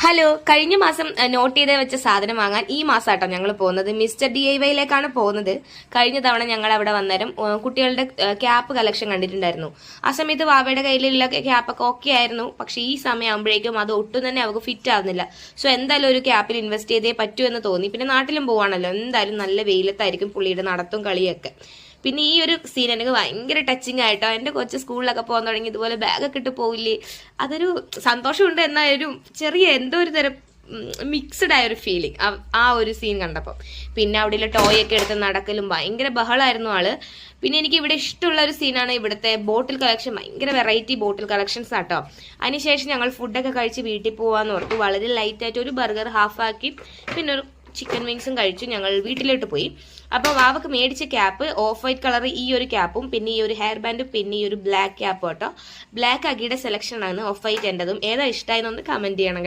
Hello, കഴിഞ്ഞ മാസം not ചെയ്ത് വെച്ച സാധനം വാങ്ങാൻ ഈ മാസമാട്ടോ ഞങ്ങൾ പോകുന്നത്. മിസ്റ്റർ DIYയിലേക്കാണ് പോകുന്നത്. കഴിഞ്ഞ തവണ ഞങ്ങൾ അവിടെ വന്നേരം കുട്ടികളുടെ ക്യാപ്പ് കളക്ഷൻ കണ്ടിട്ടുണ്ടായിരുന്നു. ആ സമയത്ത് വാവയുടെ കയ്യിലുള്ള ക്യാപ്പൊക്കെ ഓക്കെ ആയിരുന്നു. പക്ഷെ ഈ സമയം ആകുമ്പോഴേക്കും അത് ഒട്ടും തന്നെ അവർക്ക് ഫിറ്റ് ആവുന്നില്ല. സോ എന്തായാലും ഒരു ക്യാപ്പിൽ ഇൻവെസ്റ്റ് ചെയ്തേ പറ്റൂ എന്ന് തോന്നി. പിന്നെ നാട്ടിലും പോവാണല്ലോ, എന്തായാലും നല്ല വെയിലത്തായിരിക്കും പുള്ളിയുടെ നടത്തും കളിയൊക്കെ. പിന്നെ ഈ ഒരു സീൻ എനിക്ക് ഭയങ്കര ടച്ചിങ് ആയിട്ടോ. എൻ്റെ കൊച്ചു സ്കൂളിലൊക്കെ പോകാൻ തുടങ്ങി ഇതുപോലെ ബാഗൊക്കെ ഇട്ട് പോവില്ലേ, അതൊരു സന്തോഷമുണ്ട്. എന്നാൽ ഒരു ചെറിയ എന്തോ ഒരു തരം മിക്സ്ഡ് ആയ ഒരു ഫീലിംഗ് ആ ഒരു സീൻ കണ്ടപ്പോൾ. പിന്നെ അവിടെയുള്ള ടോയൊക്കെ എടുത്ത് നടക്കലും ഭയങ്കര ബഹളമായിരുന്നു ആള്. പിന്നെ എനിക്ക് ഇവിടെ ഇഷ്ടമുള്ള ഒരു സീനാണ് ഇവിടുത്തെ ബോട്ടിൽ കളക്ഷൻ. ഭയങ്കര വെറൈറ്റി ബോട്ടിൽ കളക്ഷൻസ് ആട്ടോ. അതിനുശേഷം ഞങ്ങൾ ഫുഡൊക്കെ കഴിച്ച് വീട്ടിൽ പോകാമെന്ന് ഓർത്തു. വളരെ ലൈറ്റായിട്ട് ഒരു ബർഗർ ഹാഫാക്കി പിന്നെ ഒരു ചിക്കൻ വിങ്സും കഴിച്ചു ഞങ്ങൾ വീട്ടിലോട്ട് പോയി. അപ്പോൾ വാവക്ക് മേടിച്ച ക്യാപ്പ് ഓഫ് വൈറ്റ് കളർ, ഈ ഒരു ക്യാപ്പും പിന്നെ ഈ ഒരു ഹെയർ ബാൻഡും പിന്നെ ഈ ഒരു ബ്ലാക്ക് ക്യാപ്പും കേട്ടോ. ബ്ലാക്ക് അഗിയുടെ സെലക്ഷൻ ആണ്, ഓഫ് വൈറ്റ് എൻ്റെതും. ഏതാ ഇഷ്ടമായെന്നൊന്ന് കമന്റ് ചെയ്യണം.